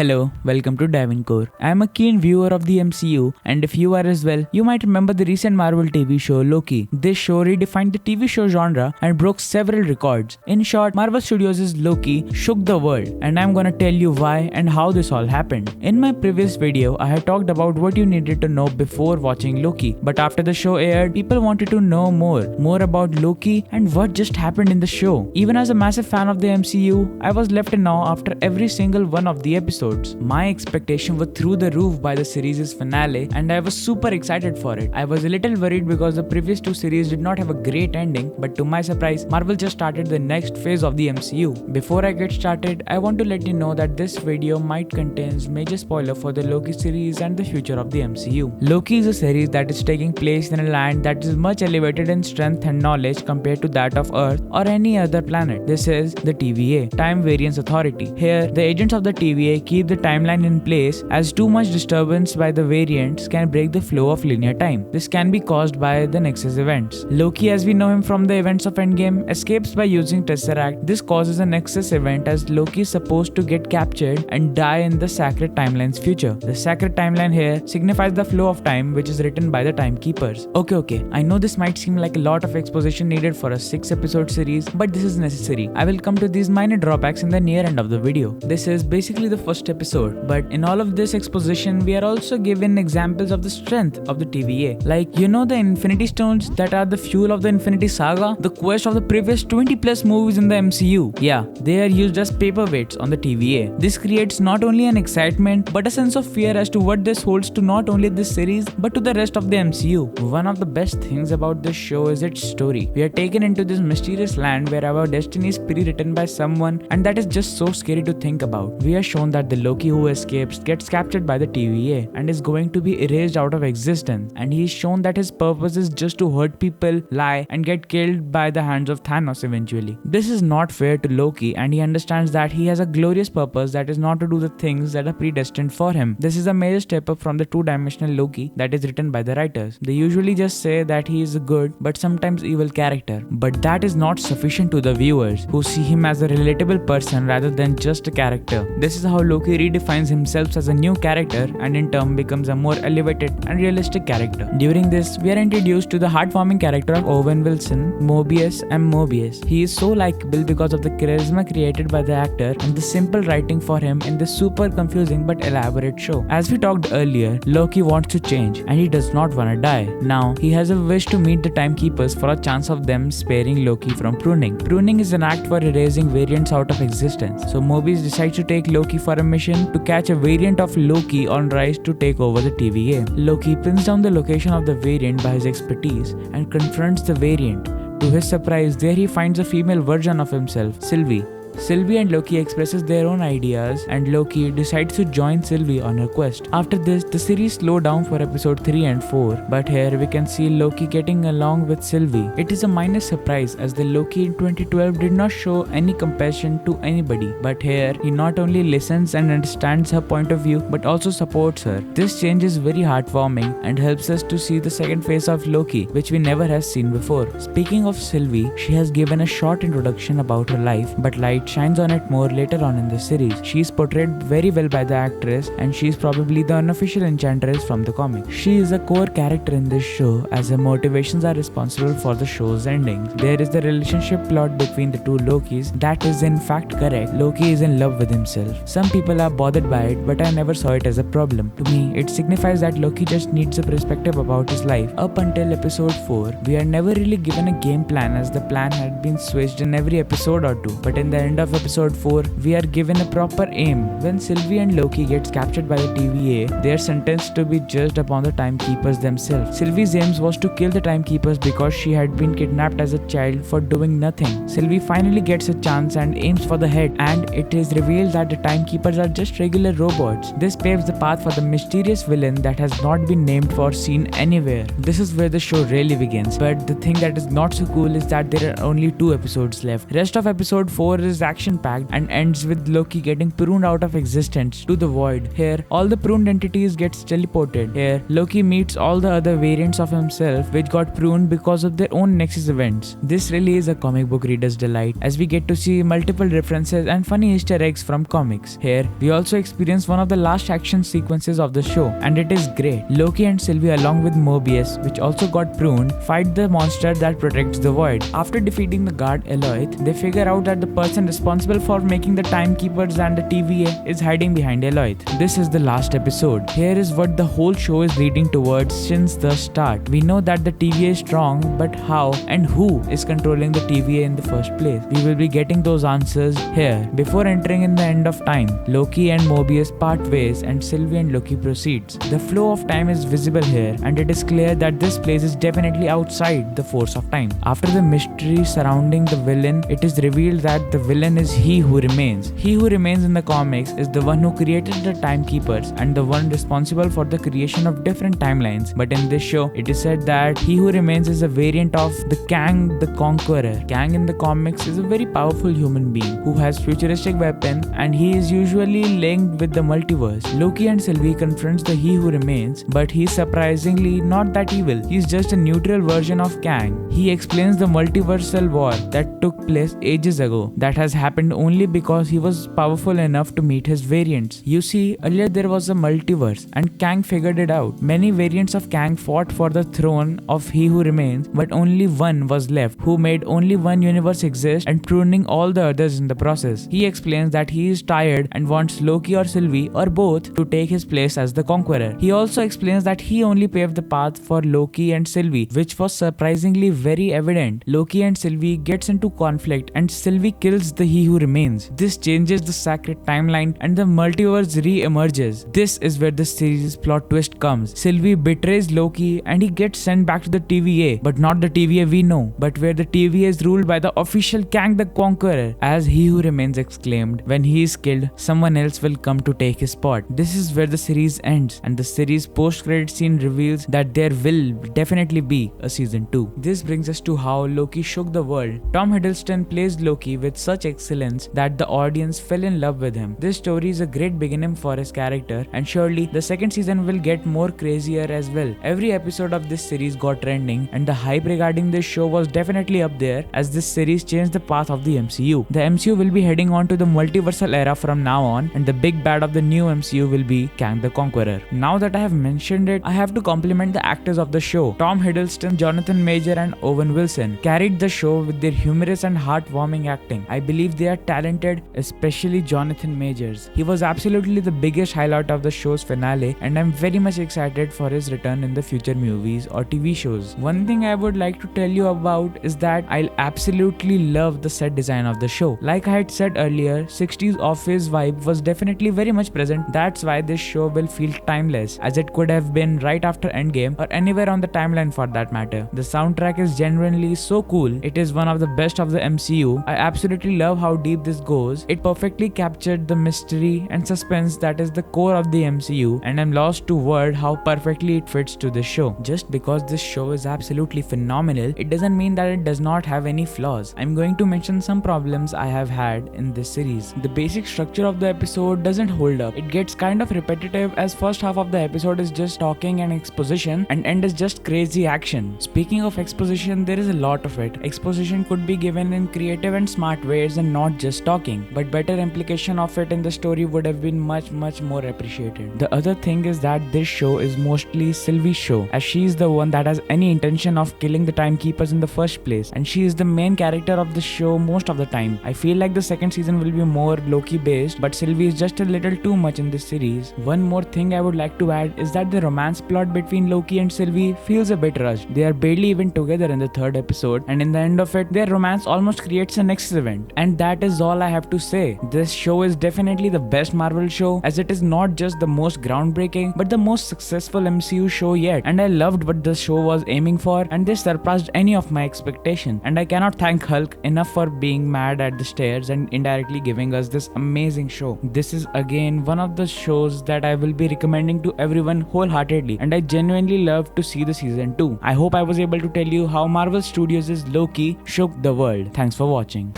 Hello, welcome to Diving Core. I am a keen viewer of the MCU, and if you are as well, you might remember the recent Marvel TV show Loki. This show redefined the TV show genre and broke several records. In short, Marvel Studios' Loki shook the world, and I'm gonna tell you why and how this all happened. In my previous video, I had talked about what you needed to know before watching Loki, but after the show aired, people wanted to know more about Loki and what just happened in the show. Even as a massive fan of the MCU, I was left in awe after every single one of the episodes. My expectations were through the roof by the series' finale, and I was super excited for it. I was a little worried because the previous two series did not have a great ending, but to my surprise, Marvel just started the next phase of the MCU. Before I get started, I want to let you know that this video might contain major spoiler for the Loki series and the future of the MCU. Loki is a series that is taking place in a land that is much elevated in strength and knowledge compared to that of Earth or any other planet. This is the TVA, Time Variance Authority. Here, the agents of the TVA keep the timeline in place, as too much disturbance by the variants can break the flow of linear time. This can be caused by the Nexus events. Loki, as we know him from the events of Endgame, escapes by using Tesseract. This causes a Nexus event as Loki is supposed to get captured and die in the Sacred Timeline's future. The Sacred Timeline here signifies the flow of time, which is written by the Timekeepers. Okay, I know this might seem like a lot of exposition needed for a 6-episode series, but this is necessary. I will come to these minor drawbacks in the near end of the video. This is basically the first episode, but in all of this exposition, we are also given examples of the strength of the TVA. Like, you know, the Infinity Stones that are the fuel of the Infinity Saga, the quest of the previous 20 plus movies in the MCU. Yeah, they are used as paperweights on the TVA. This creates not only an excitement, but a sense of fear as to what this holds to not only this series, but to the rest of the MCU. One of the best things about this show is its story. We are taken into this mysterious land where our destiny is pre-written by someone, and that is just so scary to think about. We are shown that the Loki who escapes gets captured by the TVA and is going to be erased out of existence, and he is shown that his purpose is just to hurt people, lie, and get killed by the hands of Thanos eventually. This is not fair to Loki, and he understands that he has a glorious purpose that is not to do the things that are predestined for him. This is a major step up from the two-dimensional Loki that is written by the writers. They usually just say that he is a good but sometimes evil character, but that is not sufficient to the viewers, who see him as a relatable person rather than just a character. This is how Loki redefines himself as a new character and in turn becomes a more elevated and realistic character. During this, we are introduced to the heartwarming character of Owen Wilson, Mobius and Mobius. He is so likable because of the charisma created by the actor and the simple writing for him in this super confusing but elaborate show. As we talked earlier, Loki wants to change and he does not want to die. Now, he has a wish to meet the Timekeepers for a chance of them sparing Loki from pruning. Pruning is an act for erasing variants out of existence. So Mobius decides to take Loki for a mission to catch a variant of Loki on rise to take over the TVA. Loki pins down the location of the variant by his expertise and confronts the variant. To his surprise, there he finds a female version of himself, Sylvie. Sylvie and Loki expresses their own ideas, and Loki decides to join Sylvie on her quest. After this, the series slowed down for episode 3 and 4, but here we can see Loki getting along with Sylvie. It is a minor surprise as the Loki in 2012 did not show any compassion to anybody, but here he not only listens and understands her point of view, but also supports her. This change is very heartwarming and helps us to see the second phase of Loki, which we never have seen before. Speaking of Sylvie, she has given a short introduction about her life, but light shines on it more later on in the series. She is portrayed very well by the actress, and she is probably the unofficial enchantress from the comic. She is a core character in this show as her motivations are responsible for the show's ending. There is the relationship plot between the two Lokis that is in fact correct. Loki is in love with himself. Some people are bothered by it, but I never saw it as a problem. To me, it signifies that Loki just needs a perspective about his life. Up until episode 4, we are never really given a game plan as the plan had been switched in every episode or two, but in the end of episode 4, we are given a proper aim. When Sylvie and Loki gets captured by the TVA, they are sentenced to be judged upon the Timekeepers themselves. Sylvie's aim was to kill the Timekeepers because she had been kidnapped as a child for doing nothing. Sylvie finally gets a chance and aims for the head, and it is revealed that the Timekeepers are just regular robots. This paves the path for the mysterious villain that has not been named or seen anywhere. This is where the show really begins, but the thing that is not so cool is that there are only 2 episodes left. Rest of episode 4 is is action-packed and ends with Loki getting pruned out of existence to the void. Here, all the pruned entities gets teleported. Here, Loki meets all the other variants of himself which got pruned because of their own Nexus events. This really is a comic book reader's delight as we get to see multiple references and funny Easter eggs from comics. Here, we also experience one of the last action sequences of the show, and it is great. Loki and Sylvie along with Mobius, which also got pruned, fight the monster that protects the void. After defeating the guard Eloith, they figure out that the person responsible for making the timekeepers and the TVA is hiding behind Eloith. This is the last episode. Here is what the whole show is leading towards since the start. We know that the TVA is strong, but how and who is controlling the TVA in the first place? We will be getting those answers here. Before entering in the end of time, Loki and Mobius part ways and Sylvie and Loki proceeds. The flow of time is visible here, and it is clear that this place is definitely outside the force of time. After the mystery surrounding the villain, it is revealed that the villain is He Who Remains. He Who Remains in the comics is the one who created the timekeepers and the one responsible for the creation of different timelines. But in this show, it is said that He Who Remains is a variant of the Kang the Conqueror. Kang in the comics is a very powerful human being who has futuristic weapons, and he is usually linked with the multiverse. Loki and Sylvie confronts the He Who Remains, but he's surprisingly not that evil. He's just a neutral version of Kang. He explains the multiversal war that took place ages ago that has happened only because he was powerful enough to meet his variants. You see, earlier there was a multiverse and Kang figured it out. Many variants of Kang fought for the throne of He Who Remains, but only one was left, who made only one universe exist and pruning all the others in the process. He explains that he is tired and wants Loki or Sylvie or both to take his place as the conqueror. He also explains that he only paved the path for Loki and Sylvie, which was surprisingly very evident. Loki and Sylvie gets into conflict and Sylvie kills the He Who Remains. This changes the sacred timeline and the multiverse re-emerges. This is where the series plot twist comes. Sylvie betrays Loki and he gets sent back to the TVA, but not the TVA we know, but where the TVA is ruled by the official Kang the Conqueror. As He Who Remains exclaimed, when he is killed, someone else will come to take his spot. This is where the series ends, and the series post-credit scene reveals that there will definitely be a season 2. This brings us to how Loki shook the world. Tom Hiddleston plays Loki with such excellence that the audience fell in love with him. This story is a great beginning for his character, and surely the second season will get more crazier as well. Every episode of this series got trending, and the hype regarding this show was definitely up there as this series changed the path of the MCU. The MCU will be heading on to the multiversal era from now on, and the big bad of the new MCU will be Kang the Conqueror. Now that I have mentioned it, I have to compliment the actors of the show. Tom Hiddleston, Jonathan Major and Owen Wilson carried the show with their humorous and heartwarming acting. I believe they are talented, especially Jonathan Majors. He was absolutely the biggest highlight of the show's finale, and I'm very much excited for his return in the future movies or TV shows. One thing I would like to tell you about is that I absolutely love the set design of the show. Like I had said earlier, 60s office vibe was definitely very much present. That's why this show will feel timeless, as it could have been right after Endgame or anywhere on the timeline for that matter. The soundtrack is genuinely so cool. It is one of the best of the MCU. I absolutely love how deep this goes. It perfectly captured the mystery and suspense that is the core of the MCU, and I'm lost to word how perfectly it fits to this show. Just because this show is absolutely phenomenal, it doesn't mean that it does not have any flaws. I'm going to mention some problems I have had in this series. The basic structure of the episode doesn't hold up. It gets kind of repetitive, as first half of the episode is just talking and exposition and end is just crazy action. Speaking of exposition, there is a lot of it. Exposition could be given in creative and smart ways and not just talking, but better implication of it in the story would have been much more appreciated. The other thing is that this show is mostly Sylvie's show, as she is the one that has any intention of killing the timekeepers in the first place, and she is the main character of the show most of the time. I feel like the second season will be more Loki based, but Sylvie is just a little too much in this series. One more thing I would like to add is that the romance plot between Loki and Sylvie feels a bit rushed. They are barely even together in the third episode, and in the end of it, their romance almost creates a next event. And that is all I have to say. This show is definitely the best Marvel show, as it is not just the most groundbreaking, but the most successful MCU show yet. And I loved what the show was aiming for, and they surpassed any of my expectation. And I cannot thank Hulk enough for being mad at the stairs and indirectly giving us this amazing show. This is again one of the shows that I will be recommending to everyone wholeheartedly, and I genuinely love to see the season 2. I hope I was able to tell you how Marvel Studios' Loki shook the world. Thanks for watching.